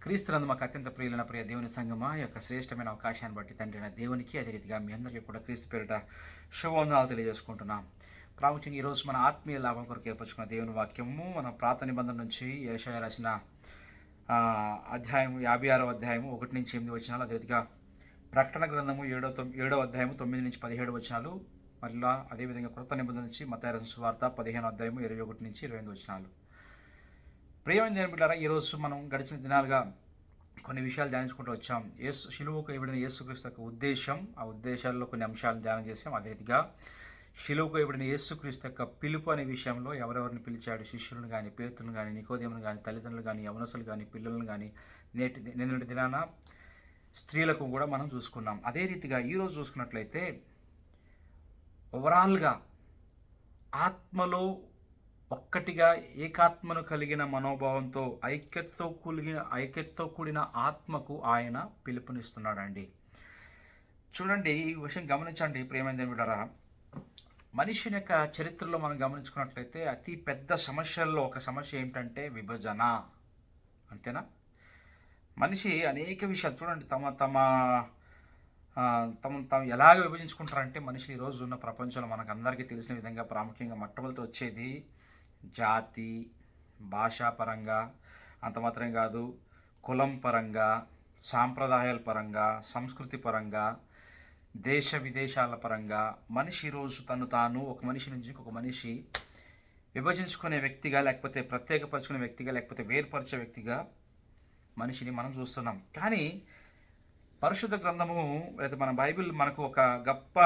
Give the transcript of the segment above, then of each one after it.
క్రీస్తునందు మాకు అత్యంత ప్రియులైన ప్రియ దేవుని సంగమా ఈ యొక్క శ్రేష్టమైన అవకాశాన్ని బట్టి తండ్రి అయిన దేవునికి అదే రీతిగా మీ అందరికీ కూడా క్రీస్తు పేరిట శుభవందనాలు తెలియజేసుకుంటున్నాం. ప్రాముఖ్యంగా ఈరోజు మన ఆత్మీయ లాభం కొరకు ఏర్పరచుకున్న దేవుని వాక్యము మన ప్రార్థన నిబంధన నుంచి యెషయా రాసిన అధ్యాయం 56వ అధ్యాయము 1 నుంచి 8 వచనాలు, అదే రీతిగా ప్రకటన గ్రంథము 7వ అధ్యాయము 9 నుంచి 17 వచనాలు, మళ్ళీ అదేవిధంగా కృత నిబంధన నుంచి మత్తయి రాసిన సువార్త 15వ అధ్యాయము 21 నుంచి 28 వచనాలు. ప్రియమైన దేవుని బిడ్డలారా, ఈరోజు మనం గడిచిన దినాలుగా కొన్ని విషయాలు ధ్యానించుకుంటూ వచ్చాం. శిలువకు ఇవ్వబడిన యేసుక్రీస్తు యొక్క ఉద్దేశం, ఆ ఉద్దేశాల్లో కొన్ని అంశాలను ధ్యానం చేసాం. అదే రీతిగా శిలువకు ఇవ్వబడిన యేసుక్రీస్తు యొక్క పిలుపు అనే విషయంలో ఎవరెవరిని పిలిచాడు, శిష్యులను కానీ, పేతులను కానీ, నికోదేమును కానీ, తల్లిదండ్రులు కానీ, యవనస్తులు కానీ, పిల్లలను కానీ, నిన్నటి దినాన స్త్రీలకు కూడా మనం చూసుకున్నాం. అదే రీతిగా ఈరోజు చూసుకున్నట్లయితే ఓవరాల్గా ఆత్మలో ఒక్కటిగా ఏకాత్మను కలిగిన మనోభావంతో ఐక్యతతో కూడిన ఆత్మకు ఆయన పిలుపునిస్తున్నాడండి. చూడండి, ఈ విషయం గమనించండి ప్రియమైన దేవుని బిడ్డలారా. మనిషిని యొక్క చరిత్రలో మనం గమనించుకున్నట్లయితే అతి పెద్ద సమస్యల్లో ఒక సమస్య ఏమిటంటే విభజన. అంతేనా? మనిషి అనేక విషయాలు చూడండి, తమ ఎలాగ విభజించుకుంటారంటే మనిషి ఈరోజు ఉన్న ప్రపంచంలో మనకు అందరికీ తెలిసిన విధంగా ప్రాముఖ్యంగా మొట్టమొదటి వచ్చేది జాతి, భాషాపరంగా, అంత మాత్రమే కాదు, కులం పరంగా, సాంప్రదాయాల పరంగా, సంస్కృతి పరంగా, దేశ విదేశాల పరంగా మనిషి ఈరోజు తాను ఒక మనిషి నుంచి ఇంకొక మనిషి విభజించుకునే వ్యక్తిగా, లేకపోతే ప్రత్యేకపరచుకునే వ్యక్తిగా, లేకపోతే వేరుపరిచే వ్యక్తిగా మనిషిని మనం చూస్తున్నాం. కానీ పరిశుద్ధ గ్రంథము లేదా మన బైబిల్ మనకు ఒక గొప్ప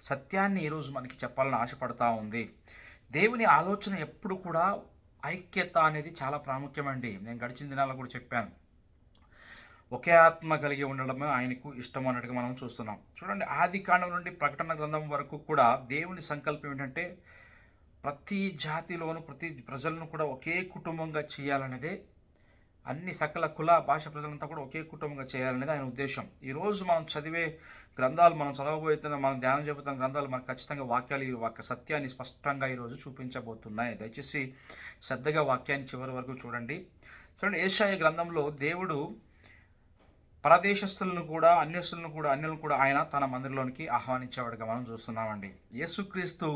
సత్యాన్ని ఈరోజు మనకి చెప్పాలని ఆశపడతా ఉంది. దేవుని ఆలోచన ఎప్పుడు కూడా ఐక్యత అనేది చాలా ప్రాముఖ్యమండి. నేను గడిచిన దినాల్లో కూడా చెప్పాను, ఒకే ఆత్మ కలిగి ఉండడమే ఆయనకు ఇష్టం అన్నట్టుగా మనం చూస్తున్నాం. చూడండి, ఆది కాండం నుండి ప్రకటన గ్రంథం వరకు కూడా దేవుని సంకల్పం ఏంటంటే ప్రతి జాతిలోను ప్రతి ప్రజలను కూడా ఒకే కుటుంబంగా చేయాలనేదే, అన్ని సకల కుల భాష ప్రజలంతా కూడా ఒకే కుటుంబంగా చేయాలనేది ఆయన ఉద్దేశం. ఈరోజు మనం చదివే గ్రంథాలు, మనం చదవబోతున్న, మనం ధ్యానం చెబుతున్న గ్రంథాలు మనకు ఖచ్చితంగా వాక్యాలు, ఈ వాక్య సత్యాన్ని స్పష్టంగా ఈరోజు చూపించబోతున్నాయి. దయచేసి శ్రద్ధగా వాక్యాన్ని చివరి వరకు చూడండి. యెషయా గ్రంథంలో దేవుడు పరదేశస్తులను కూడా అన్యులను కూడా ఆయన తన మందిరంలోనికి ఆహ్వానించేవాడుగా మనం చూస్తున్నామండి. యేసుక్రీస్తు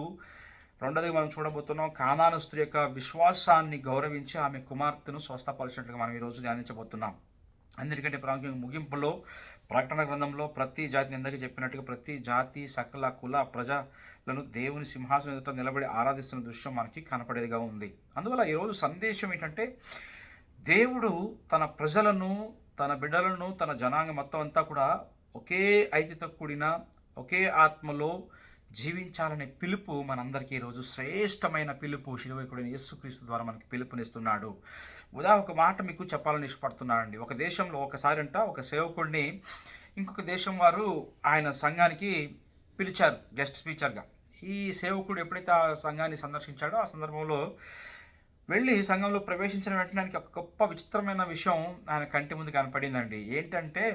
రెండోది మనం చూడబోతున్నాం, కానాను స్త్రీ యొక్క విశ్వాసాన్ని గౌరవించి ఆమె కుమార్తెను స్వస్థపరిచినట్లుగా మనం ఈరోజు ధ్యానించబోతున్నాం. అందుకంటే ప్రాముఖ్యంగా ముగింపులో ప్రకటన గ్రంథంలో ప్రతి జాతిని ఎందాక చెప్పినట్టుగా ప్రతి జాతి సకల కుల ప్రజలను దేవుని సింహాసనం ఎదుట నిలబడి ఆరాధిస్తున్న దృశ్యం మనకి కనపడేదిగా ఉంది. అందువల్ల ఈరోజు సందేశం ఏంటంటే దేవుడు తన ప్రజలను, తన బిడ్డలను, తన జనాంగం మొత్తం అంతా కూడా ఒకే ఐక్యతతో కూడిన ఒకే ఆత్మలో జీవించాలనే పిలుపు మనందరికీ ఈరోజు శ్రేష్టమైన పిలుపు శిలువైకుడైన యేసుక్రీస్తు ద్వారా మనకి పిలుపునిస్తున్నాడు. ఒక మాట మీకు చెప్పాలని ఇష్టపడుతున్నానండి. ఒక దేశంలో ఒక సేవకుడిని ఇంకొక దేశం వారు ఆయన సంఘానికి పిలిచారు గెస్ట్ స్పీకర్గా. ఈ సేవకుడు ఎప్పుడైతే ఆ సంఘాన్ని సందర్శించాడో ఆ సందర్భంలో వెళ్ళి సంఘంలో ప్రవేశించిన వెంటనే ఆయనకి ఒక గొప్ప విచిత్రమైన విషయం ఆయన కంటి ముందు కనపడిందండి. ఏంటంటే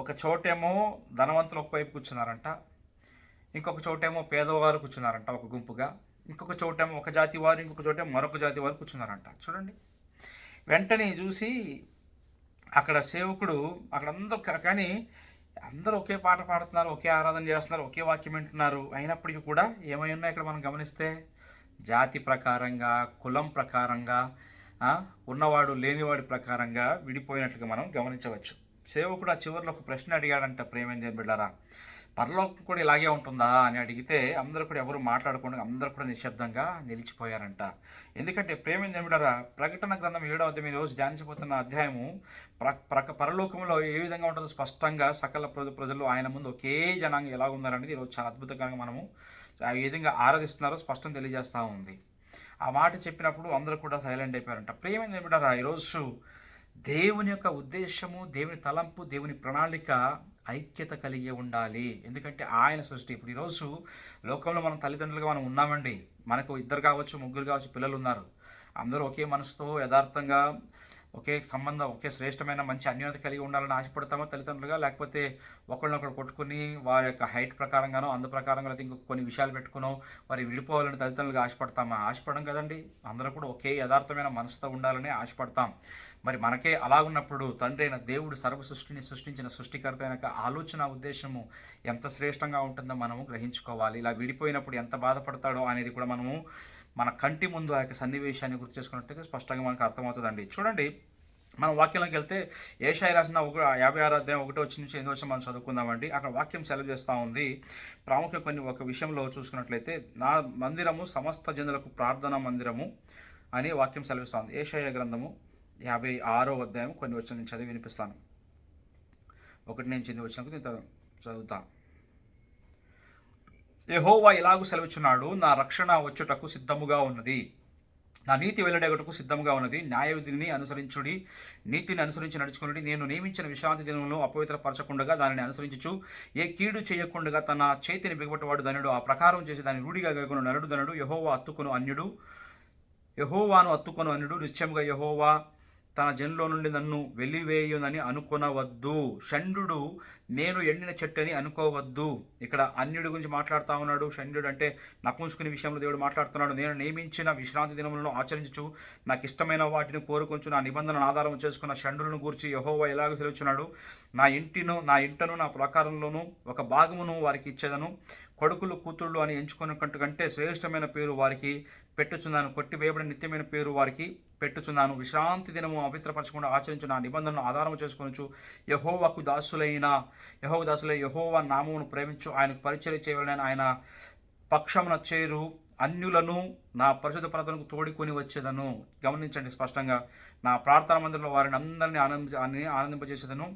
ఒక చోటేమో ధనవంతులు ఒకవైపు కూర్చున్నారంట, ఇంకొక చోటేమో పేదవారు కూర్చున్నారంట ఒక గుంపుగా, ఇంకొక చోటేమో ఒక జాతి వారు, ఇంకొక చోటేమో మరొక జాతి వారు కూర్చున్నారంట. చూడండి, వెంటనే చూసి అక్కడ సేవకుడు అక్కడ కానీ అందరూ ఒకే పాట పాడుతున్నారు, ఒకే ఆరాధన చేస్తున్నారు, ఒకే వాక్యం వింటున్నారు. అయినప్పటికీ కూడా ఏమై ఉన్నాయి ఇక్కడ మనం గమనిస్తే జాతి ప్రకారంగా, కులం ప్రకారంగా, ఉన్నవాడు లేనివాడి ప్రకారంగా విడిపోయినట్లుగా మనం గమనించవచ్చు. సేవకుడు ఆ చివరిలో ఒక ప్రశ్న అడిగాడంట, ప్రియమైన దేవుని బిడ్డలారా, పరలోకం కూడా ఇలాగే ఉంటుందా అని అడిగితే అందరూ కూడా ఎవరు మాట్లాడకుండా అందరూ కూడా నిశ్శబ్దంగా నిలిచిపోయారంట. ఎందుకంటే ప్రియమైన దేవుని బిడ్డలారా, ప్రకటన గ్రంథం 7వ అధ్యాయం ఈరోజు ధ్యానించబోతున్న అధ్యాయము పరలోకంలో ఏ విధంగా ఉంటుందో స్పష్టంగా సకల ప్రజలు ఆయన ముందు ఒకే జనాంగం ఎలా ఉన్నారనేది ఈరోజు చాలా అద్భుతంగా మనము ఏ విధంగా ఆరాధిస్తున్నారో స్పష్టం తెలియజేస్తూ ఉంది. ఆ మాట చెప్పినప్పుడు అందరూ కూడా సైలెంట్ అయిపోయారంట. ప్రియమైన దేవుని బిడ్డలారా, ఈరోజు దేవుని యొక్క ఉద్దేశము, దేవుని తలంపు, దేవుని ప్రణాళిక ఐక్యత కలిగి ఉండాలి. ఎందుకంటే ఆయన సృష్టి. ఇప్పుడు ఈరోజు లోకంలో మనం తల్లిదండ్రులుగా మనం ఉన్నామండి. మనకు 2 కావచ్చు, 3 కావచ్చు, పిల్లలు ఉన్నారు. అందరూ ఒకే మనసుతో యథార్థంగా ఒకే సంబంధం, ఒకే శ్రేష్టమైన మంచి అన్యోన్యత కలిగి ఉండాలని ఆశపడతామా తల్లిదండ్రులుగా? లేకపోతే ఒకళ్ళనొకళ్ళు కొట్టుకుని వారి యొక్క హైట్ ప్రకారంగానో, అందు ప్రకారంగా లేకపోతే ఇంకొక కొన్ని విషయాలు పెట్టుకునో వారు విడిపోవాలని తల్లిదండ్రులుగా ఆశపడతామా? ఆశపడం కదండి. అందరూ కూడా ఒకే యథార్థమైన మనసుతో ఉండాలని ఆశపడతాం. మరి మనకే అలాగున్నప్పుడు తండ్రి అయిన దేవుడు సర్వ సృష్టిని సృష్టించిన సృష్టికర్త అయిన ఆలోచన ఉద్దేశము ఎంత శ్రేష్టంగా ఉంటుందో మనము గ్రహించుకోవాలి. ఇలా విడిపోయినప్పుడు ఎంత బాధపడతాడో అనేది కూడా మనము మన కంటి ముందు ఆ యొక్క సన్నివేశాన్ని గుర్తు చేసుకున్నట్టయితే స్పష్టంగా మనకు అర్థమవుతుందండి. చూడండి, మనం వాక్యంలోకి వెళ్తే ఏషాయ రాసిన 56 అధ్యాయం 1 వచ్చి నుంచి 8 వచ్చి మనం చదువుకుందామండి. అక్కడ వాక్యం సెలవు చేస్తూ ఉంది. ప్రాముఖ్యం కొన్ని ఒక విషయంలో చూసుకున్నట్లయితే, నా మందిరము సమస్త జనులకు ప్రార్థనా మందిరము అని వాక్యం సెలవిస్తూ ఉంది. ఏషాయ గ్రంథము 56వ అధ్యాయం కొన్ని వచ్చిన నేను చదివి వినిపిస్తాను. 1 నుంచి 8 వచ్చినప్పుడు నేను చదువుతాను. యెహోవా ఇలాగు సెలవిచ్చున్నాడు, నా రక్షణ వచ్చుటకు సిద్ధముగా ఉన్నది, నా నీతి వెల్లడేగటకు సిద్ధంగా ఉన్నది. న్యాయవిధిని అనుసరించుడి, నీతిని అనుసరించి నడుచుకుని, నేను నియమించిన విశ్రాంతి దినములను అపవిత్రపరచకుండగా దానిని అనుసరించుచు ఏ కీడు చేయకుండగా తన చేతిని బిగపట్టువాడు ధనుడు, ఆ ప్రకారం చేసి దాన్ని రూఢిగా గైకొను నరుడు ధనుడు. యెహోవాను అత్తుకొను అన్యుడు నిశ్చయముగా యెహోవా తన జనులో నుండి నన్ను వెలివేయునని అనుకొనవద్దు. షండు నేను ఎండిన చెట్టు అని అనుకోవద్దు. ఇక్కడ అన్యుడి గురించి మాట్లాడుతూ ఉన్నాడు. షండు అంటే నపుంసుకుని విషయంలో దేవుడు మాట్లాడుతున్నాడు. నేను నియమించిన విశ్రాంతి దినములను ఆచరించు, నాకు ఇష్టమైన వాటిని కోరుకొంచు, నా నిబంధనను ఆధారం చేసుకున్న షండులను గూర్చి యెహోవా ఎలాగ సెలవుచున్నాడు, నా ఇంటను నా ప్రాకారంలోను ఒక భాగమును వారికి ఇచ్చేదను. కొడుకులు కూతుళ్ళు అని ఎంచుకున్నకంటే శ్రేష్టమైన పేరు వారికి పెట్టుచున్నాను, కొట్టివేయబడిన నిత్యమైన పేరు వారికి పెట్టుచున్నాను. విశ్రాంతి దినము అపవిత్రపరచకుండా ఆచరించు, నా నిబంధనను ఆధారం చేసుకొనొచ్చు. యెహోవాకు దాసులై యెహోవా నామమును ప్రేమించు, ఆయనకు పరిచర్య చేయవలెనని ఆయన పక్షమున చేరు అన్యులను నా పరిశుద్ధ పర్వతమునకు తోడుకొని వచ్చేదను. గమనించండి స్పష్టంగా, నా ప్రార్థన మందిరంలో వారిని అందరినీ ఆనందింపజేసేదను.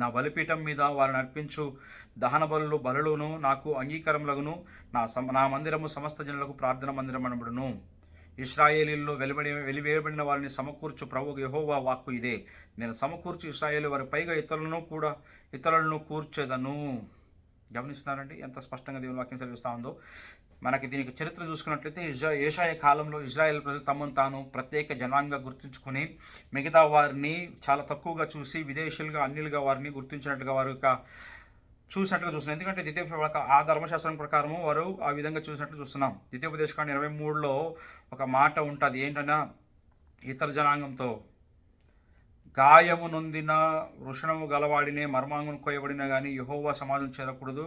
నా బలిపీఠం మీద వారిని అర్పించు దహన బలులను నాకు అంగీకారములగును. నా మందిరము సమస్త జనులకు ప్రార్థన మందిరం అనబడును. ఇశ్రాయేలీల్లో వెలివేయబడిన వారిని సమకూర్చు ప్రభువు యెహోవా వాక్కు ఇదే, నేను సమకూర్చు ఇశ్రాయేలు వారి పైగా ఇతరులను కూర్చేదను. గమనిస్తున్నారండి ఎంత స్పష్టంగా దేవుని వాక్యం చదివిస్తూ ఉందో. మనకి దీనికి చరిత్ర చూసుకున్నట్లయితే ఏషాయ కాలంలో ఇజ్రాయేల్ ప్రజలు తమను తాను ప్రత్యేక జనాంగంగా గుర్తుంచుకొని మిగతా వారిని చాలా తక్కువగా చూసి విదేశీయులుగా అన్యులుగా వారిని గుర్తించినట్లుగా వారు చూసినట్లుగా చూస్తున్నాం. ఎందుకంటే ఆ ధర్మశాస్త్రం ప్రకారము వారు ఆ విధంగా చూసినట్లు చూస్తున్నాం. ద్వితీయోపదేశకాండం 23లో ఒక మాట ఉంటుంది. ఏంటన్నా, ఇతర జనాంగంతో గాయము నొందిన వృషణము గలవాడినే మర్మాంగం కోయబడినా కానీ యెహోవా సమాజం చేరకూడదు,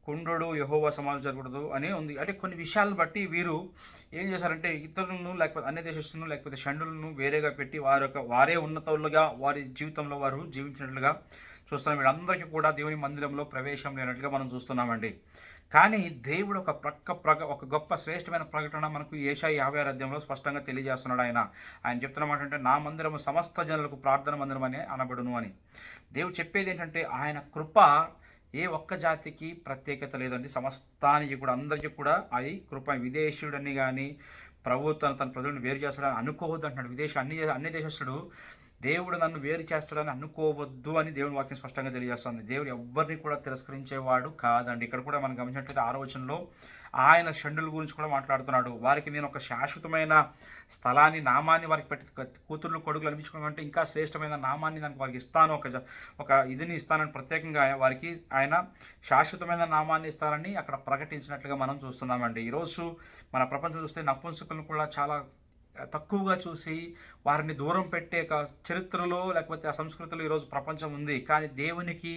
కుండ్రుడు యెహోవా సమాజం జరగకూడదు అని ఉంది. అంటే కొన్ని విషయాలను బట్టి వీరు ఏం చేశారంటే ఇతరులను లేకపోతే అన్య దేశస్తులను లేకపోతే షండులను వేరేగా పెట్టి వారే ఉన్నతులుగా వారి జీవితంలో వారు జీవించినట్లుగా చూస్తున్నాం. వీళ్ళందరికీ కూడా దేవుని మందిరంలో ప్రవేశం లేనట్లుగా మనం చూస్తున్నామండి. కానీ దేవుడు ఒక గొప్ప శ్రేష్టమైన ప్రకటన మనకు ఏషాయ 56 అధ్యాయంలో స్పష్టంగా తెలియజేస్తున్నాడు. ఆయన చెప్తున్నమాట అంటే, నా మందిరము సమస్త జనులకు ప్రార్థన మందిరం అని అనబడును అని. దేవుడు చెప్పేది ఏంటంటే, ఆయన కృప ఏ ఒక్క జాతికి ప్రత్యేకత లేదండి, సమస్తానికి కూడా అందరికీ కూడా అది కృప. విదేశీయుడని కానీ ప్రభుత్వం తన ప్రజలను వేరు చేస్తాడని అనుకోవద్దు అంటున్నాడు. అన్ని దేశస్తుడు దేవుడు నన్ను వేరు చేస్తాడని అనుకోవద్దు అని దేవుని వాక్యం స్పష్టంగా తెలియజేస్తుంది. దేవుడు ఎవరిని కూడా తిరస్కరించేవాడు కాదండి. ఇక్కడ కూడా మనం గమనించినట్లయితే 6వ వచనంలో ఆయన షండుల గురించి కూడా మాట్లాడుతున్నాడు. వారికి నేను ఒక శాశ్వతమైన స్థలాన్ని, నామాన్ని వారికి పెట్టి కూతుర్లు కొడుకులు అనిపించుకోవడం అంటే ఇంకా శ్రేష్టమైన నామాన్ని దానికి వారికి ఇస్తాను, ఒక ఇదిని ఇస్తానని ప్రత్యేకంగా వారికి ఆయన శాశ్వతమైన నామాన్ని ఇస్తానని అక్కడ ప్రకటించినట్లుగా మనం చూస్తున్నామండి. ఈరోజు మన ప్రపంచం చూస్తే నపుంసకులను కూడా చాలా తక్కువగా చూసి వారిని దూరం పెట్టే చరిత్రలో లేకపోతే ఆ సంస్కృతిలో ఈరోజు ప్రపంచం ఉంది. కానీ దేవునికి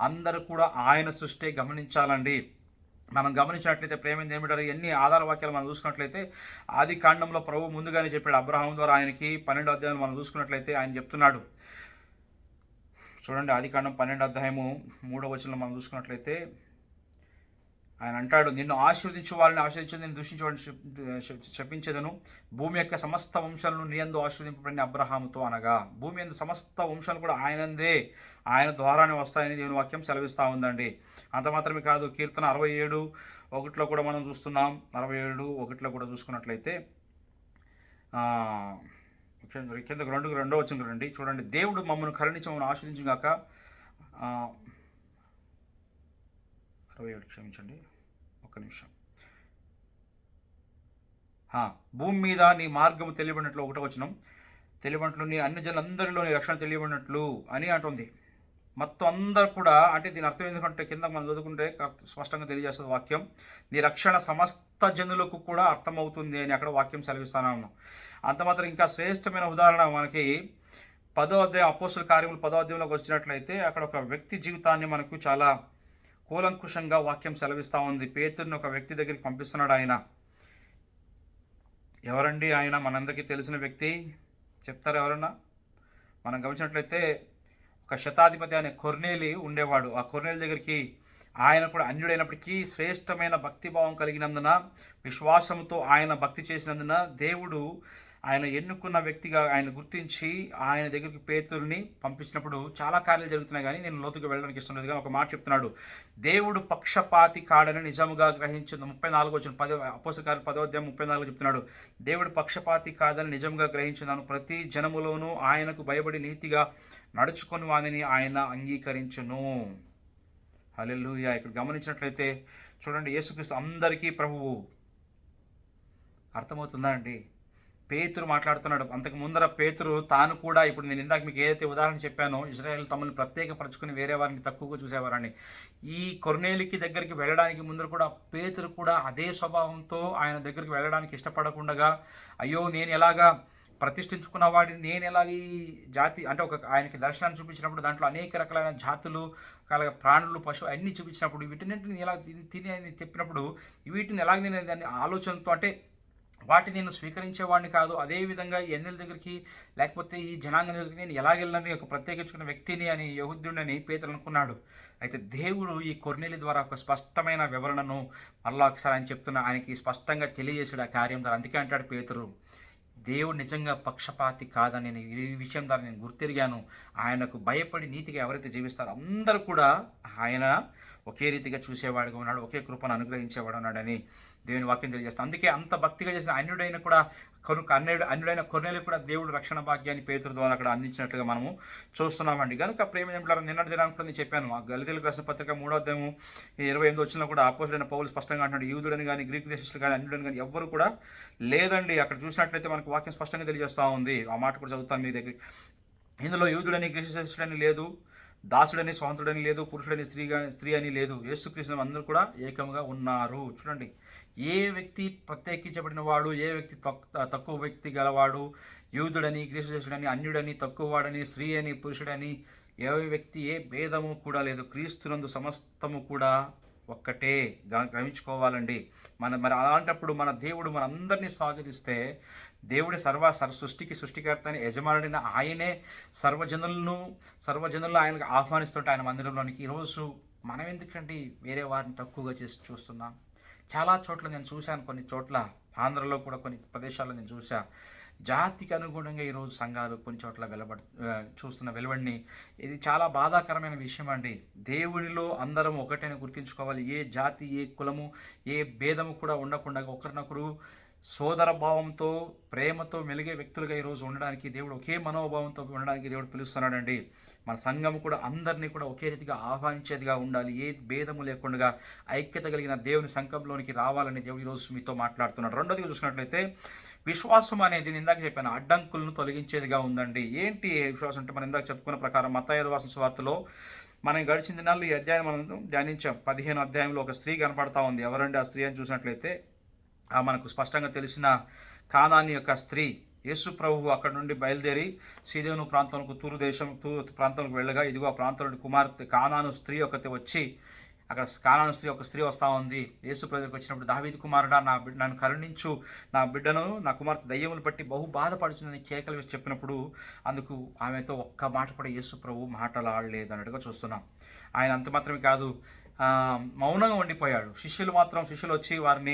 అందరూ కూడా ఆయన సృష్టి గమనించాలండి. మనం గమనించినట్లయితే ప్రేమ ఏమిటారు ఎన్ని ఆధార వాక్యాలు మనం చూసుకున్నట్లయితే ఆది కాండంలో ప్రభు ముందుగానే చెప్పాడు. అబ్రహాం ద్వారా ఆయనకి 12వ అధ్యాయం మనం చూసుకున్నట్లయితే ఆయన చెప్తున్నాడు. చూడండి, ఆది కాండం 12వ అధ్యాయము 3వ వచనంలో మనం చూసుకున్నట్లయితే ఆయన అంటాడు, నిన్ను ఆశీర్వదించు వాళ్ళని ఆశీర్వించు, నేను దూషించే వాళ్ళని శపించేదను. భూమి యొక్క సమస్త వంశాలను నీ యందు ఆశీర్వదింపబడిన అబ్రహాముతో అనగా, భూమి యందు సమస్త వంశాలు కూడా ఆయన ద్వారానే వస్తాయని దేవుని వాక్యం సెలవిస్తూ ఉందండి. అంత మాత్రమే కాదు, కీర్తన 67:1 కూడా మనం చూస్తున్నాం. 67:1 కూడా చూసుకున్నట్లయితే కిందకు 2వ వచనం చూడండి. దేవుడు మమ్మల్ని కరుణించి మమ్మల్ని ఆశీర్వదించుగాక. 67 క్షమించండి, ఒక్క నిమిషం. భూమి మీద నీ మార్గము తెలియబడినట్లు 1వ వచనం, తెలియబడినట్లు నీ అన్ని జనులందరిలో నీ రక్షణ తెలియబడినట్లు అని అంటుంది. మొత్తం అందరు కూడా, అంటే దీని అర్థం ఎందుకంటే కింద మనం చదువుకుంటే స్పష్టంగా తెలియజేస్తుంది వాక్యం, నీ రక్షణ సమస్త జనులకు కూడా అర్థమవుతుంది అని అక్కడ వాక్యం సెలవిస్తాను ఉన్నాం. అంత మాత్రం ఇంకా శ్రేష్టమైన ఉదాహరణ మనకి 10వ అధ్యాయం అపోస్తుల కార్యములు 10వ అధ్యాయంలోకి వచ్చినట్లయితే అక్కడ ఒక వ్యక్తి జీవితాన్ని మనకు చాలా కూలంకుషంగా వాక్యం సెలవిస్తూ ఉంది. పేతురుని ఒక వ్యక్తి దగ్గరికి పంపిస్తున్నాడు. ఆయన ఎవరండి? ఆయన మనందరికీ తెలిసిన వ్యక్తి. చెప్తారు ఎవరన్నా? మనం గమనించినట్లయితే ఒక శతాధిపతి అనే కొర్నేలి ఉండేవాడు. ఆ కొర్నేలి దగ్గరికి ఆయన కూడా అన్యుడైనప్పటికీ శ్రేష్టమైన భక్తిభావం కలిగినందున, విశ్వాసంతో ఆయన భక్తి చేసినందున దేవుడు ఆయన ఎన్నుకున్న వ్యక్తిగా ఆయన గుర్తించి ఆయన దగ్గరికి పేతురుని పంపించినప్పుడు చాలా కార్యాలు జరుగుతున్నాయి. కానీ నేను లోతుగా వెళ్ళడానికి ఇష్టం లేదు. కానీ ఒక మాట చెప్తున్నాడు, దేవుడు పక్షపాతి కాడని నిజముగా గ్రహించింది. 34 వచ్చిన 10 అపోస్తల కార్యాలు 10వ అధ్యాయం 34 చెప్తున్నాడు, దేవుడు పక్షపాతి కాదని నిజంగా గ్రహించున్నాను, ప్రతి జనములోనూ ఆయనకు భయపడి నీతిగా నడుచుకొని వానిని ఆయన అంగీకరించును. హల్లెలూయా. ఇక్కడ గమనించినట్లయితే చూడండి, యేసుక్రీస్తు అందరికీ ప్రభువు. అర్థమవుతుందా అండి? పేతురు మాట్లాడుతున్నాడు. అంతకు ముందర పేతురు తాను కూడా, ఇప్పుడు నేను ఇందాక మీకు ఏదైతే ఉదాహరణ చెప్పానో, ఇశ్రాయేలు తమను ప్రత్యేకపరచుకుని వేరే వారిని తక్కువగా చూసేవారని, ఈ కొర్నేలికి దగ్గరికి వెళ్ళడానికి ముందర కూడా పేతురు కూడా అదే స్వభావంతో ఆయన దగ్గరికి వెళ్ళడానికి ఇష్టపడకుండా, అయ్యో నేను ఎలాగా ప్రతిష్ఠించుకున్న వాడిని, నేను ఎలాగ ఈ జాతి అంటే ఒక ఆయనకి దర్శనాన్ని చూపించినప్పుడు దాంట్లో అనేక రకాలైన జాతులు, ప్రాణులు, పశువు అన్నీ చూపించినప్పుడు వీటిని నేను ఎలా తిని అని చెప్పినప్పుడు వీటిని ఎలాగ నేను దాన్ని ఆలోచనతో, అంటే వాటిని నేను స్వీకరించేవాడిని కాదు, అదేవిధంగా ఈ ఎన్నెల దగ్గరికి లేకపోతే ఈ జనాంగం దగ్గరికి నేను ఎలాగెళ్ళని ఒక ప్రత్యేకించుకున్న వ్యక్తిని అని యెహూద్యుడని పేతురు అనుకున్నాడు. అయితే దేవుడు ఈ కొర్నేలి ద్వారా ఒక స్పష్టమైన వివరణను మళ్ళా ఒకసారి ఆయన చెప్తున్నా, ఆయనకి స్పష్టంగా తెలియజేసాడు ఆ కార్యం ద్వారా. అందుకే అంటాడు పేతురు, దేవుడు నిజంగా పక్షపాతి కాదని నేను ఈ విషయం ద్వారా నేను గుర్తిరిగాను. ఆయనకు భయపడి నీతిగా ఎవరైతే జీవిస్తారో అందరూ కూడా ఆయన ఒకే రీతిగా చూసేవాడుగా ఉన్నాడు, ఒకే కృపను అనుగ్రహించేవాడు ఉన్నాడని దేవుని వాక్యం తెలియజేస్తాం. అందుకే అంత భక్తిగా చేసిన అన్యుడైన కూడా అన్యుడైన కొర్నేలి కూడా దేవుడు రక్షణ భాగ్యాన్ని పేతురు ద్వారా అక్కడ అందించినట్లుగా మనము చూస్తున్నామండి. కనుక ప్రేమ నిన్నటి దినానికి కూడా నేను చెప్పాను, ఆ గలితీయులకు రాసిన పత్రిక 3వ అధ్యాయం 28 వచ్చినా కూడా అపోస్తలుడైన పౌలు స్పష్టంగా అంటున్నాడు, యూదుడని కానీ గ్రీకు దేశస్తులు కానీ అన్యుడని కానీ ఎవ్వరు కూడా లేదండి. అక్కడ చూసినట్లయితే మనకు వాక్యం స్పష్టంగా తెలియజేస్తూ ఉంది. ఆ మాట కూడా చదువుతాను మీ దగ్గర. ఇందులో యూదుడని గ్రీకు దేశస్తుడని లేదు, దాసుడని స్వాతంత్రుడని లేదు, పురుషుడని స్త్రీ అని లేదు, యేసుక్రీస్తు అందరూ కూడా ఏకంగా ఉన్నారు. చూడండి, ఏ వ్యక్తి ప్రత్యేకించబడిన వాడు, ఏ వ్యక్తి తక్కువ వ్యక్తి గలవాడు, యూదుడని గ్రీసు దేశుడని అన్యుడని తక్కువవాడని స్త్రీ అని పురుషుడని ఏ వ్యక్తి ఏ భేదము కూడా లేదు, క్రీస్తునందు సమస్తము కూడా ఒక్కటే గ్రహించుకోవాలండి. మరి అలాంటప్పుడు మన దేవుడు మనందరినీ స్వాగతిస్తే, దేవుడి సృష్టికి సృష్టికర్త అని యజమానుడైన ఆయనే సర్వజనులను ఆయనకు ఆహ్వానిస్తుంటే ఆయన మందిరంలోనికి. ఈరోజు మనం ఎందుకండి వేరే వారిని తక్కువగా చేసి చూస్తున్నాం? చాలా చోట్ల నేను చూశాను, కొన్ని చోట్ల ఆంధ్రలో కూడా కొన్ని ప్రదేశాల్లో నేను చూసా. జాతికి అనుగుణంగా ఈరోజు సంఘాలు కొన్ని చోట్ల చూస్తున్న వెలువడిని. ఇది చాలా బాధాకరమైన విషయం అండి. దేవునిలో అందరం ఒకటైనా గుర్తించుకోవాలి. ఏ జాతి, ఏ కులము, ఏ భేదము కూడా ఉండకుండా ఒకరినొకరు సోదర భావంతో, ప్రేమతో మెలిగే వ్యక్తులుగా ఈరోజు ఉండడానికి దేవుడు, ఒకే మనోభావంతో ఉండడానికి దేవుడు పిలుస్తున్నాడండి. మన సంఘం కూడా అందరినీ కూడా ఒకే రీతిగా ఆహ్వానించేదిగా ఉండాలి. ఏ భేదము లేకుండా ఐక్యత కలిగిన దేవుని సంఘంలోనికి రావాలని దేవుడు ఈరోజు మీతో మాట్లాడుతున్నాడు. రెండోదిగా చూసినట్లయితే విశ్వాసం అనేది నేను ఇందాక చెప్పాను, అడ్డంకులను తొలగించేదిగా ఉందండి. ఏంటి విశ్వాసం అంటే, మనం ఇందాక చెప్పుకున్న ప్రకారం మత్తయి రాసిన సువార్తలో మనం గడిచిన దినాల్లో ఈ అధ్యాయం మనం ధ్యానించాం. 15వ అధ్యాయంలో ఒక స్త్రీ కనపడతా ఉంది. ఎవరండి ఆ స్త్రీ అని చూసినట్లయితే మనకు స్పష్టంగా తెలిసిన కానాని యొక్క స్త్రీ. యేసు ప్రభువు అక్కడ నుండి బయలుదేరి సీదోను ప్రాంతంకు తూరు ప్రాంతంకు వెళ్ళగా, ఇదిగో ఆ ప్రాంతంలో కుమార్తె కానాను స్త్రీ ఒకటి వచ్చి, అక్కడ కానాను స్త్రీ ఒక స్త్రీ వస్తూ ఉంది. యేసు ప్రభువుకి వచ్చినప్పుడు, దావీదు కుమారుడా నన్ను కరుణించు, నా బిడ్డను, నా కుమార్తె దయ్యములు పట్టి బహు బాధపడుతుందని కేకలు వేసి చెప్పినప్పుడు అందుకు ఆమెతో ఒక్క మాట కూడా యేసు ప్రభు మాటలాడలేదు అన్నట్టుగా చూస్తున్నాం. ఆయన అంత మాత్రమే కాదు, మౌనంగా ఉండిపోయాడు. శిష్యులు వచ్చి వారిని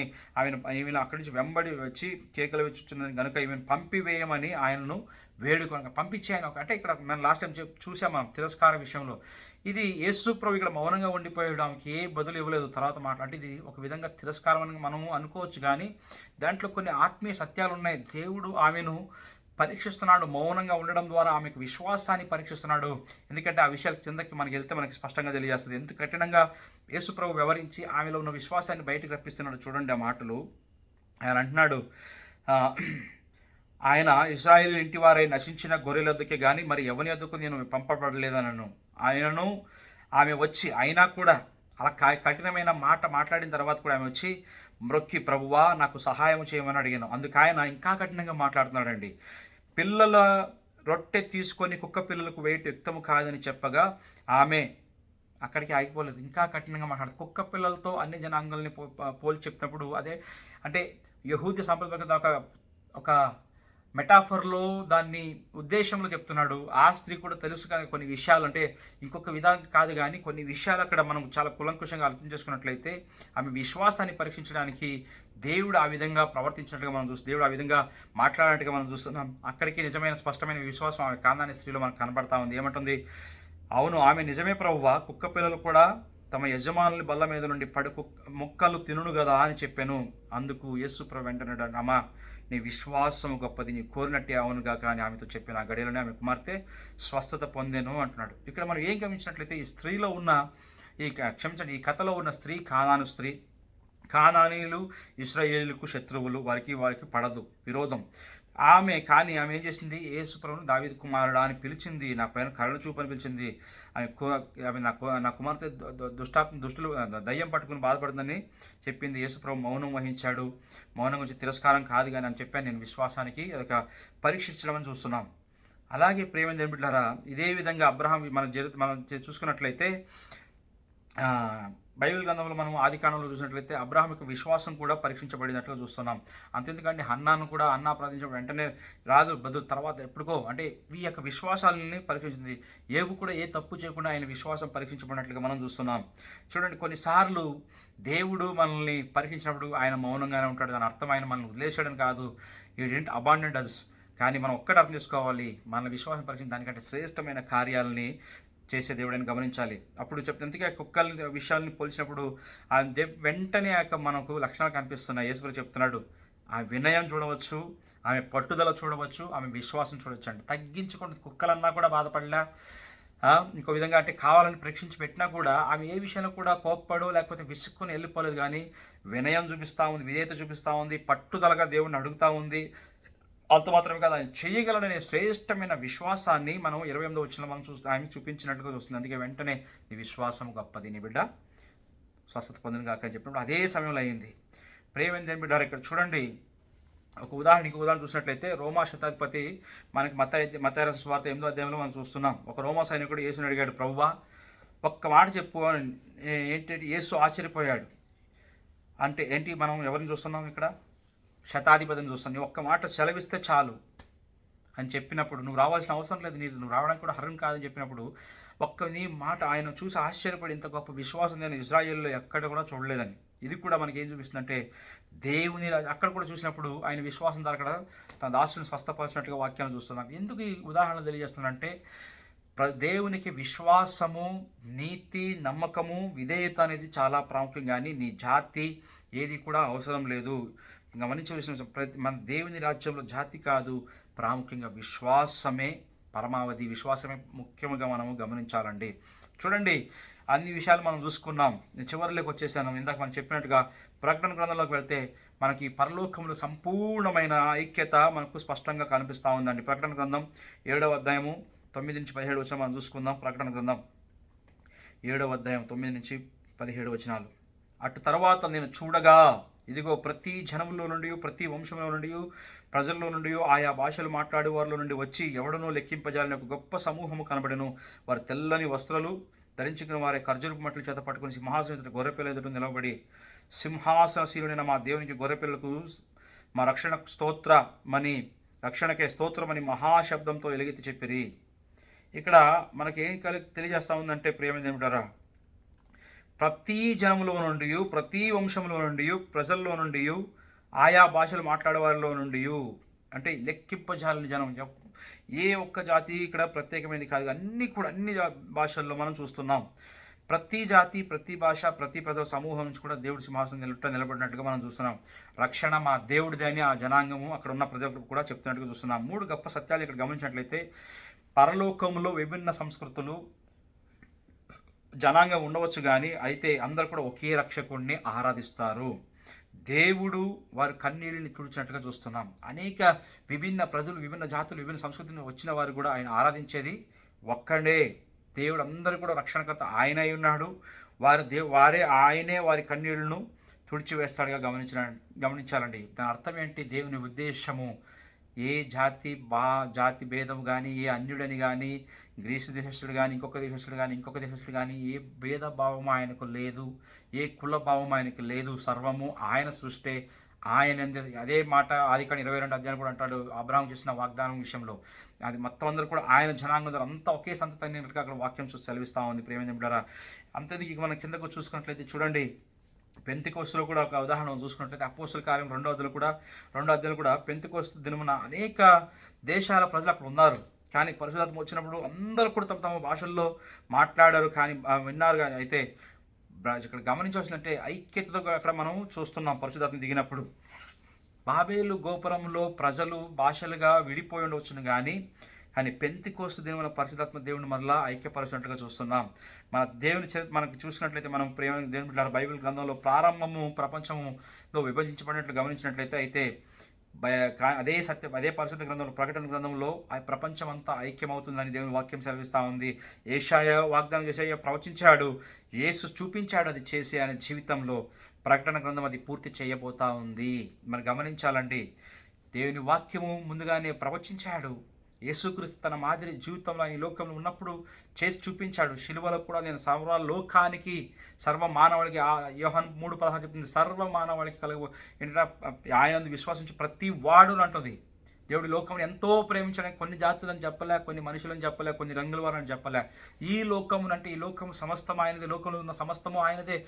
ఈమెను అక్కడి నుంచి వెంబడి వచ్చి కేకలు వెచ్చుచున్నది కనుక ఈమెను పంపివేయమని ఆయనను వేడుకొని పంపించి ఆయన అంటే ఇక్కడ మనం లాస్ట్ టైం చూసాం మనం తిరస్కార విషయంలో. ఇది యేసు ప్రభు ఇక్కడ మౌనంగా ఉండిపోయాడు, ఆమెకి ఏ బదులు ఇవ్వలేదు. తర్వాత అంటే ఇది ఒక విధంగా తిరస్కారం అని మనము అనుకోవచ్చు, కానీ దాంట్లో కొన్ని ఆత్మీయ సత్యాలు ఉన్నాయి. దేవుడు ఆమెను పరీక్షిస్తున్నాడు. మౌనంగా ఉండడం ద్వారా ఆమెకు విశ్వాసాన్ని పరీక్షిస్తున్నాడు. ఎందుకంటే ఆ విషయాలు కిందకి మనకి వెళ్తే మనకి స్పష్టంగా తెలియజేస్తుంది. ఎంత కఠినంగా యేసు ప్రభు వ్యవహరించి ఆమెలో ఉన్న విశ్వాసాన్ని బయటకు రప్పిస్తున్నాడు. చూడండి ఆ మాటలు. ఆయన అంటున్నాడు, ఆయన ఇశ్రాయేలు ఇంటి వారై నశించిన గొర్రెలొద్దకే కానీ మరి ఎవని వద్దకు నేను పంపబడలేదనను. ఆయనను ఆమె వచ్చి అయినా కూడా అలా కఠినమైన మాట మాట్లాడిన తర్వాత కూడా ఆమె వచ్చి మ్రొక్కి, ప్రభువా నాకు సహాయం చేయమని అడిగాను. అందుకు ఆయన ఇంకా కఠినంగా మాట్లాడుతున్నాడండి. పిల్లల రొట్టె తీసుకొని కుక్క పిల్లలకు వేయటం యుక్తము కాదని చెప్పగా ఆమె అక్కడికి ఆగిపోలేదు. ఇంకా కఠినంగా మాట్లాడుతుంది. కుక్క పిల్లలతో అన్ని జనాంగాల్ని పోల్చి చెప్పినప్పుడు అదే అంటే యహూద్య సంప్రదాయం ఒక ఒక మెటాఫర్లో దాన్ని ఉద్దేశంలో చెప్తున్నాడు. ఆ స్త్రీ కూడా తెలుసు కానీ కొన్ని విషయాలు అంటే ఇంకొక విధానం కాదు కానీ కొన్ని విషయాలు అక్కడ మనం చాలా కులంకుశంగా అర్థం చేసుకున్నట్లయితే ఆమె విశ్వాసాన్ని పరీక్షించడానికి దేవుడు ఆ విధంగా ప్రవర్తించినట్టుగా మనం చూస్తాం. దేవుడు ఆ విధంగా మాట్లాడినట్టుగా మనం చూస్తున్నాం. అక్కడికి నిజమైన స్పష్టమైన విశ్వాసం ఆమె కాందాని స్త్రీలో మనకు కనబడతా ఉంది. ఏమంటుంది? అవును, ఆమె నిజమే ప్రభువా, కుక్క పిల్లలు కూడా తమ యజమానుల బల్ల మీద నుండి ముక్కలు తినును కదా అని చెప్పాను. అందుకు యేసు ప్రభు వెంటనే అమ్మా, నీ విశ్వాసం గొప్పది, నీ కోరినట్టే అవునుగా కానీ ఆమెతో చెప్పిన ఆ గడియలోనే ఆమె కుమార్తె స్వస్థత పొందెను అంటున్నాడు. ఇక్కడ మనం ఏం గమనించినట్లయితే ఈ స్త్రీలో ఉన్న ఈ కథలో ఉన్న స్త్రీ కానాను స్త్రీ. కానానీయులు ఇశ్రాయేలుకు శత్రువులు, వారికి పడదు, విరోధం. ఆమె ఏం చేసింది? యేసు ప్రభువును దావీదు కుమారుడా అని పిలిచింది, నా పైన కరుణ చూపని పిలిచింది. ఆమె నా కుమార్తె దుష్టులు దయ్యం పట్టుకుని బాధపడుతుందని చెప్పింది. యేసు ప్రభు మౌనం వహించాడు. మౌనం గురించి తిరస్కారం కాదు కానీ అని చెప్పాను. నేను విశ్వాసానికి అదొక పరీక్షించడం చూస్తున్నాం. అలాగే ప్రేమ బిడ్డలారా, ఇదే విధంగా అబ్రహాం మనం చూసుకున్నట్లయితే బైబిల్ గ్రంథంలో మనం ఆదికాండంలో చూసినట్లయితే అబ్రహాం యొక్క విశ్వాసం కూడా పరీక్షించబడినట్లు చూస్తున్నాం. అంతెందుకంటే హన్నాను కూడా ప్రార్థించిన వెంటనే రాదు తర్వాత ఎప్పుడుకో అంటే ఈ యొక్క విశ్వాసాలని పరీక్షించింది. ఏవు కూడా ఏ తప్పు చేయకుండా ఆయన విశ్వాసం పరీక్షించబడినట్లుగా మనం చూస్తున్నాం. చూడండి, కొన్నిసార్లు దేవుడు మనల్ని పరీక్షించినప్పుడు ఆయన మౌనంగానే ఉంటాడు. దాని అర్థం ఆయన మనల్ని వదిలేసాడని కాదు. ఈ డెంట్ అబాండెంట్ అస్. కానీ మనం ఒక్కటి అర్థం చేసుకోవాలి, మన విశ్వాసం పరీక్షించిన దానికంటే శ్రేష్టమైన కార్యాలని చేసే దేవుడని గమనించాలి. అప్పుడు చెప్తే కుక్కల విషయాన్ని పోల్చినప్పుడు వెంటనే మనకు లక్షణాలు కనిపిస్తున్నాయి. యేసు చెప్తున్నాడు, ఆమె వినయం చూడవచ్చు, ఆమె పట్టుదల చూడవచ్చు, ఆమె విశ్వాసం చూడవచ్చు. అంటే తగ్గించుకుంటే కుక్కలన్నా కూడా బాధపడలే. ఇంకో విధంగా అంటే కావాలని పరీక్షించి పెట్టినా కూడా ఆమె ఏ విషయంలో కూడా కోప్పడో లేకపోతే విసుక్కుని వెళ్ళిపోలేదు. కానీ వినయం చూపిస్తూ ఉంది, విధేయత చూపిస్తూ ఉంది, పట్టుదలగా దేవుడిని అడుగుతూ ఉంది. అంత మాత్రమే కాదు, ఆయన చేయగలడనే శ్రేష్టమైన విశ్వాసాన్ని మనం 28వ వచనంలో మనం ఆయన చూపించినట్లుగా చూస్తుంది. అందుకే వెంటనే నీ విశ్వాసం గొప్పది, నీ బిడ్డ స్వస్థత పొందిన కాక అని చెప్పినప్పుడు అదే సమయంలో అయింది. ప్రేమ బిడ్డారు. ఇక్కడ చూడండి, ఇంకో ఉదాహరణ చూసినట్లయితే రోమా శతాధిపతి మనకి మత్తయి రాసిన సువార్త 8వ అధ్యాయంలో మనం చూస్తున్నాం. ఒక రోమా సైనికుడు యేసుని అడిగాడు, ప్రభువా ఒక్క మాట చెప్పు. ఏంటి? యేసు ఆశ్చర్యపోయాడు. అంటే ఏంటి? మనం ఎవరిని చూస్తున్నాం ఇక్కడ? శతాధిపతిని చూస్తాను. నీ ఒక్క మాట సెలవిస్తే చాలు అని చెప్పినప్పుడు, నువ్వు రావాల్సిన అవసరం లేదు, నువ్వు రావడానికి కూడా అర్హం కాదని చెప్పినప్పుడు నీ మాట ఆయన చూసి ఆశ్చర్యపడి, ఇంత గొప్ప విశ్వాసం నేను ఇజ్రాయేల్లో ఎక్కడ కూడా చూడలేదని. ఇది కూడా మనకి ఏం చూపిస్తుందంటే దేవుని అక్కడ కూడా చూసినప్పుడు ఆయన విశ్వాసం ద్వారా అక్కడ తన దాసుని స్వస్థపరిచినట్టుగా వాక్యాలను చూస్తున్నాం. ఎందుకు ఈ ఉదాహరణ తెలియజేస్తున్నానంటే దేవునికి విశ్వాసము, నీతి, నమ్మకము, విధేయత అనేది చాలా ప్రాముఖ్యం. కానీ నీ జాతి ఏది కూడా అవసరం లేదు. గమనించవలసిన మన దేవుని రాజ్యంలో జాతి కాదు, ప్రాముఖ్యంగా విశ్వాసమే పరమావధి, విశ్వాసమే ముఖ్యంగా మనము గమనించాలండి. చూడండి, అన్ని విషయాలు మనం చూసుకున్నాం. నేను చివరిలోకి వచ్చేసాను. ఇందాక మనం చెప్పినట్టుగా ప్రకటన గ్రంథంలోకి వెళ్తే మనకి పరలోకంలో సంపూర్ణమైన ఐక్యత మనకు స్పష్టంగా కనిపిస్తూ ఉందండి. ప్రకటన గ్రంథం 7వ అధ్యాయము 9 నుంచి 17 వచనం మనం చూసుకుందాం. ప్రకటన గ్రంథం 7వ అధ్యాయం 9 నుంచి 17 వచనాలు. అటు తర్వాత నేను చూడగా, ఇదిగో ప్రతి జనములో నుండి, ప్రతి వంశంలో నుండి, ప్రజల్లో నుండి, ఆయా భాషలు మాట్లాడే వారిలో నుండి వచ్చి ఎవడనో లెక్కింపజాలని ఒక గొప్ప సమూహము కనబడెను. వారు తెల్లని వస్త్రాలు ధరించుకుని వారి ఖర్జూరపు మట్టలు చేత పట్టుకుని సింహాసనం గొర్రెపిల్ల ఎదుట నిలబడి, సింహాసనశీలుడైన మా దేవునికి గొర్రెపిల్లకు మా రక్షణకే స్తోత్రమని మహాశబ్దంతో ఎలుగెత్తి చెప్పిరి. ఇక్కడ మనకేం తెలియజేస్తా ఉందంటే ప్రేమ ఏమిటారా, ప్రతి జనములో నుండి, ప్రతి వంశంలో నుండి, ప్రజల్లో నుండి, ఆయా భాషలు మాట్లాడేవారిలో నుండి, అంటే లెక్కింపజాలని జనం, ఏ ఒక్క జాతి ఇక్కడ ప్రత్యేకమైనది కాదు, అన్ని భాషల్లో మనం చూస్తున్నాం. ప్రతి జాతి, ప్రతి భాష, ప్రతి ప్రజల సమూహం నుంచి కూడా దేవుడి సింహాసనం నిలబడినట్టుగా మనం చూస్తున్నాం. రక్షణ మా దేవుడిది అని ఆ జనాంగము అక్కడ ఉన్న ప్రజలకు కూడా చెప్తున్నట్టుగా చూస్తున్నాం. 3 గొప్ప సత్యాలు ఇక్కడ గమనించినట్లయితే, పరలోకంలో విభిన్న సంస్కృతులు, జనాంగం ఉండవచ్చు కానీ అయితే అందరూ కూడా ఒకే రక్షకుడిని ఆరాధిస్తారు. దేవుడు వారి కన్నీళ్ళని తుడిచినట్టుగా చూస్తున్నాం. అనేక విభిన్న ప్రజలు, విభిన్న జాతులు, విభిన్న సంస్కృతిని వచ్చిన వారు కూడా ఆయన ఆరాధించేది ఒక్కడే. దేవుడు అందరూ కూడా రక్షణకర్త ఆయన అయి ఉన్నాడు. ఆయనే వారి కన్నీళ్లను తుడిచివేస్తాడుగా గమనించాలండి. దాని అర్థం ఏంటి? దేవుని ఉద్దేశము ఏ జాతి భేదం కానీ, ఏ అన్యుడని కానీ, గ్రీసు దేశస్థుడు కానీ, ఇంకొక దేశస్థుడు కానీ ఏ భేదభావం ఆయనకు లేదు, ఏ కుల భావం ఆయనకు లేదు. సర్వము ఆయన సృష్టే. ఆయన అదే మాట ఆదికాండం 22 అధ్యాయం కూడా అంటాడు. అబ్రహాం చేసిన వాగ్దానం విషయంలో అది మొత్తం అందరూ కూడా ఆయన జనాంగం అంతా ఒకే సంతతి అన్నట్టుగా అక్కడ వాక్యం చూసి సెలవిస్తూ ఉంది. ప్రేమ బిడ్డలారా, అంతేందుకు మనం కిందకు చూసుకున్నట్లయితే చూడండి, పెంతెకోస్తులో కూడా ఒక ఉదాహరణ చూసుకున్నట్లయితే అపోస్తల కార్యం 2 అధ్యాయులు కూడా పెంతెకోస్తు దినమున అనేక దేశాల ప్రజలు అక్కడ ఉన్నారు. కానీ పరిశుద్ధాత్మ వచ్చినప్పుడు అందరూ కూడా తమ తమ భాషల్లో మాట్లాడారు, కానీ విన్నారు. కానీ అయితే ఇక్కడ గమనించవలసినట్టే ఐక్యతతో అక్కడ మనం చూస్తున్నాం. పరిశుద్ధాత్మ దిగినప్పుడు బాబేలు గోపురంలో ప్రజలు భాషలుగా విడిపోయి ఉండవచ్చును, కానీ పెంతెకోస్తు దినమున పరిశుద్ధాత్మ దేవుని మరలా ఐక్యపరిచినట్టుగా చూస్తున్నాం. మన దేవుని మనకు చూసినట్లయితే మనం ప్రేమ దేవుని బిడ్డలారా, బైబిల్ గ్రంథంలో ప్రారంభము ప్రపంచంలో విభజించబడినట్లు గమనించినట్లయితే అయితే అదే పరిశుద్ధ గ్రంథంలో, ప్రకటన గ్రంథంలో ఆ ప్రపంచం అంతా ఐక్యమవుతుందని దేవుని వాక్యం సెలవిస్తూ ఉంది. ఏషాయా వాగ్దానం చేశాయా ప్రవచించాడు, యేసు చూపించాడు అది చేసి ఆయన జీవితంలో. ప్రకటన గ్రంథం అది పూర్తి చేయబోతా ఉంది. మనం గమనించాలండి, దేవుని వాక్యము ముందుగానే ప్రవచించాడు. యేసుక్రీస్తు తన మాదిరి జీవితంలో ఆయన లోకంలో ఉన్నప్పుడు చేసి చూపించాడు. శిలువలో కూడా నేను లోకానికి సర్వ మానవాళికి, యోహాను 3:16 చెప్తుంది, సర్వ మానవాళికి ఏంటంటే ఆయన విశ్వాసించి ప్రతి వాడు అంటుంది. దేవుడి లోకం ఎంతో ప్రేమించడానికి కొన్ని జాతులని చెప్పలే, కొన్ని మనుషులని చెప్పలే, కొన్ని రంగుల వారని చెప్పలే. ఈ లోకము అంటే ఈ లోకము సమస్తం ఆయనదే, లోకంలో ఉన్న సమస్తము ఆయనదే.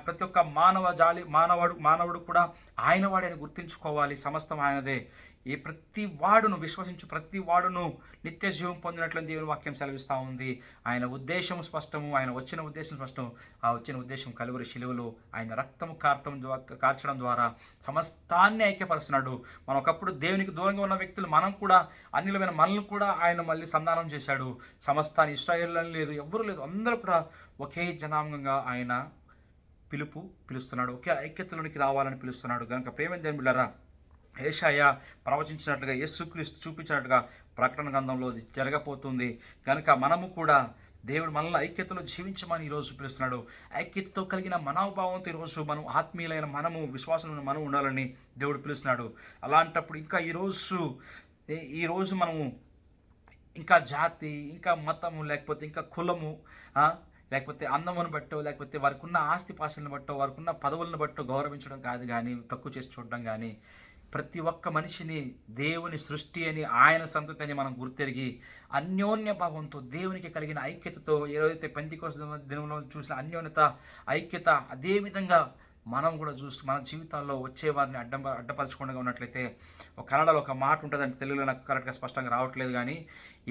ప్రతి ఒక్క మానవుడు కూడా ఆయన వాడని గుర్తించుకోవాలి. సమస్తం ఆయనదే. ప్రతి వాడును విశ్వసించు ప్రతి వాడును నిత్య జీవం పొందినట్లని దేవుని వాక్యం సెలవిస్తూ ఉంది. ఆయన ఉద్దేశం స్పష్టము, ఆయన వచ్చిన ఉద్దేశం స్పష్టం. ఆ వచ్చిన ఉద్దేశం కలువరి శిలువలో ఆయన రక్తము కార్చడం ద్వారా సమస్తాన్ని ఐక్యపరుస్తున్నాడు. మనం ఒకప్పుడు దేవునికి దూరంగా ఉన్న వ్యక్తులు, మనం కూడా అన్యులమైన మనల్ని కూడా ఆయన మళ్ళీ సంధానం చేశాడు. సమస్తాన్ని ఇశ్రాయేలు లేదు, ఎవ్వరూ లేదు, అందరూ కూడా ఒకే జనాంగంగా ఆయన పిలుస్తున్నాడు. ఒకే ఐక్యతలోనికి రావాలని పిలుస్తున్నాడు. కనుక ప్రేమ దేవుని బిడ్డలారా, ఏషాయా ప్రవచించినట్లుగా, యేసుక్రీస్తు చూపించినట్టుగా ప్రకటన గ్రంథంలో జరగబోతుంది. కనుక మనము కూడా దేవుడు మనల్ని ఐక్యతలో జీవించమని ఈరోజు పిలుస్తున్నాడు. ఐక్యతతో కలిగిన మనోభావంతో ఈరోజు మనం ఆత్మీయులైన మనము, విశ్వాసంలో మనం ఉండాలని దేవుడు పిలుస్తున్నాడు. అలాంటప్పుడు ఇంకా ఈరోజు మనము ఇంకా జాతి, ఇంకా మతము, లేకపోతే ఇంకా కులము, లేకపోతే అందమును బట్టో, లేకపోతే వారికి ఉన్న ఆస్తి పాస్తులను బట్టో, వారికి ఉన్న పదవులను బట్టో గౌరవించడం కాదు, కానీ తక్కువ చేసి చూడడం కానీ, ప్రతి ఒక్క మనిషిని దేవుని సృష్టి అని, ఆయన సంతతి అని మనం గుర్తెరిగి అన్యోన్య భావంతో దేవునికి కలిగిన ఐక్యతతో, ఏదైతే పెంతెకోస్తు దినంలో చూసిన అన్యోన్యత, ఐక్యత, అదే విధంగా మనం కూడా మన జీవితాల్లో వచ్చే వారిని అడ్డపరచకుండా ఉన్నట్లయితే, ఒక కన్నడలో ఒక మాట ఉంటుందంటే, తెలుగులో నాకు కరెక్ట్గా స్పష్టంగా రావట్లేదు, కానీ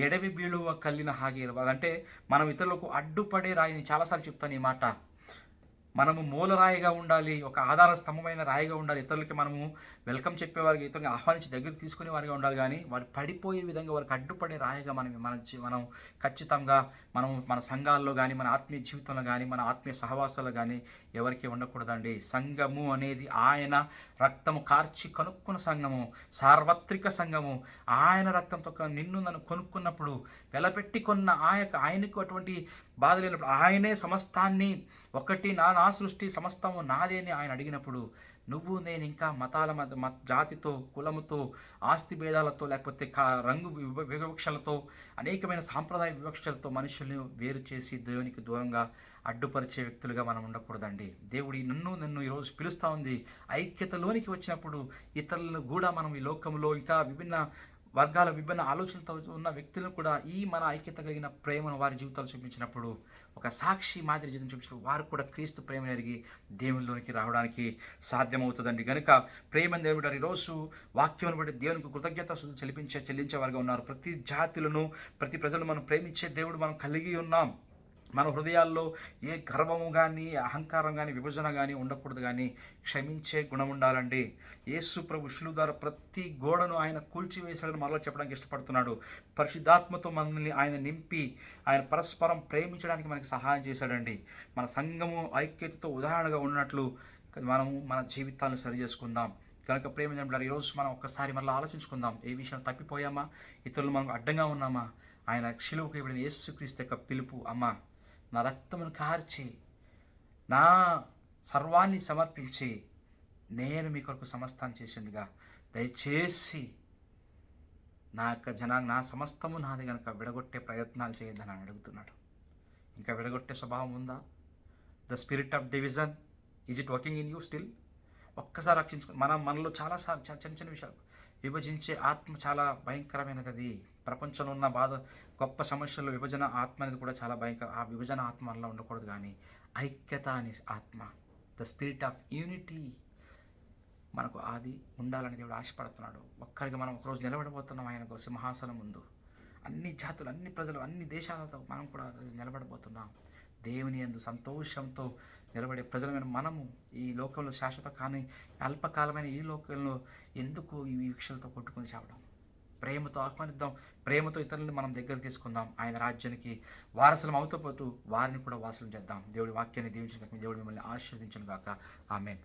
ఎడవి బీಳುవ కల్లిన హాగే, అదంటే మనం ఇతరులకు అడ్డుపడే రాయిని. చాలాసార్లు చెప్తాను ఈ మాట. మనము మూలరాయిగా ఉండాలి, ఒక ఆధార స్తంభమైన రాయిగా ఉండాలి. ఇతరులకి మనము వెల్కమ్ చెప్పేవారికి, ఇతరులను ఆహ్వానించి దగ్గరికి తీసుకునే వారిగా ఉండాలి. కానీ వారు పడిపోయే విధంగా, వారికి అడ్డుపడే రాయిగా మనం ఖచ్చితంగా మన సంఘాల్లో కానీ, మన ఆత్మీయ జీవితంలో కానీ, మన ఆత్మీయ సహవాసాల్లో కానీ ఎవరికి ఉండకూడదండి. సంఘము అనేది ఆయన రక్తము కార్చి కనుక్కున్న సంఘము, సార్వత్రిక సంఘము. ఆయన రక్తంతో నన్ను కొనుక్కున్నప్పుడు, వెలపెట్టి కొన్న ఆయనకు అటువంటి బాధ లేనప్పుడు, ఆయనే సమస్తాన్ని ఒకటి నా సృష్టి సమస్తము నాదే అని ఆయన అడిగినప్పుడు, నువ్వు నేను ఇంకా మతాల మధ్య జాతితో, కులముతో, ఆస్తి భేదాలతో, లేకపోతే రంగు వివక్షలతో, అనేకమైన సాంప్రదాయ వివక్షలతో మనుషుల్ని వేరు చేసి దేవునికి దూరంగా అడ్డుపరిచే వ్యక్తులుగా మనం ఉండకూడదండి. దేవుడి నన్ను ఈరోజు పిలుస్తూ ఉంది. ఐక్యతలోనికి వచ్చినప్పుడు ఇతరులను కూడా మనం ఈ లోకంలో ఇంకా విభిన్న వర్గాల, విభిన్న ఆలోచనలతో ఉన్న వ్యక్తులను కూడా మన ఐక్యత కలిగిన ప్రేమను వారి జీవితాలు చూపించినప్పుడు, ఒక సాక్షి మాదిరి జీవితం చూపించినప్పుడు, వారు కూడా క్రీస్తు ప్రేమను ఎరిగి దేవునిలోనికి రావడానికి సాధ్యమవుతుందండి. కనుక ప్రేమ దేవుడు ఈరోజు వాక్యం బట్టి దేవునికి కృతజ్ఞత చెల్లించే వారుగా ఉన్నారు. ప్రతి జాతులను, ప్రతి ప్రజలు మనం ప్రేమించే దేవుడు మనం కలిగి ఉన్నాం. మన హృదయాల్లో ఏ గర్వము కానీ, అహంకారం కానీ, విభజన కానీ ఉండకూడదు, కానీ క్షమించే గుణం ఉండాలండి. యేసు ప్రభు శిలువ ద్వారా ప్రతి గోడను ఆయన కూల్చివేశాడని మరలా చెప్పడానికి ఇష్టపడుతున్నాడు. పరిశుద్ధాత్మతో మనల్ని ఆయన నింపి, ఆయన పరస్పరం ప్రేమించడానికి మనకి సహాయం చేశాడండి. మన సంఘము ఐక్యతతో ఉదాహరణగా ఉన్నట్లు మనము మన జీవితాలను సరి చేసుకుందాం. కనుక ప్రేమ ఏంటంటే ఈరోజు మనం ఒక్కసారి మళ్ళీ ఆలోచించుకుందాం. ఏ విషయం తప్పిపోయామా? ఇతరులు మనకు అడ్డంగా ఉన్నామా? ఆయన శిలువకు ఇవ్వబడిన యేసుక్రీస్తు యొక్క పిలుపు, అమ్మ నా రక్తమును కార్చి నా సర్వాన్ని సమర్పించి నేను మీ కొరకు సమస్తాన్ని చేసిండుగా దయచేసి నా యొక్క నా సమస్తము నాది కనుక విడగొట్టే ప్రయత్నాలు చేయొద్దని అని అడుగుతున్నాడు. ఇంకా విడగొట్టే స్వభావం ఉందా? The spirit of division is it working in you still? ఒక్కసారి రక్షించుకో. మనలో చాలాసార్లు చిన్న చిన్న విషయాలు విభజించే ఆత్మ చాలా భయంకరమైనది. అది ప్రపంచంలో ఉన్న గొప్ప సమస్యల్లో విభజన ఆత్మ అనేది కూడా చాలా భయంకర. ఆ విభజన ఆత్మ మనలో ఉండకూడదు, కానీ ఐక్యత అనే ఆత్మ, ద స్పిరిట్ ఆఫ్ యూనిటీ మనకు అది ఉండాలని దేవుడు ఆశపడుతున్నాడు. ఒక్కరికి మనం ఒకరోజు నిలబడబోతున్నాం ఆయన సింహాసనం ముందు. అన్ని జాతులు, అన్ని ప్రజలు, అన్ని దేశాలతో మనం కూడా నిలబడబోతున్నాం. దేవుని యందు సంతోషంతో నిలబడే ప్రజలమైన మనము ఈ లోకంలో శాశ్వత కానీ అల్పకాలమైన ఈ లోకంలో ఎందుకు ఈ వీక్షలతో కొట్టుకొని చావడం? ప్రేమతో ఆహ్వానిద్దాం, ప్రేమతో ఇతరులను మనం దగ్గర తీసుకుందాం. ఆయన రాజ్యానికి వారసులం అవుతూ పోతూ వారిని కూడా వారసులు చేద్దాం. దేవుడి వాక్యాన్ని దీవించడానికి దేవుడు మిమ్మల్ని ఆశీర్వదించును గాక. ఆమేన్.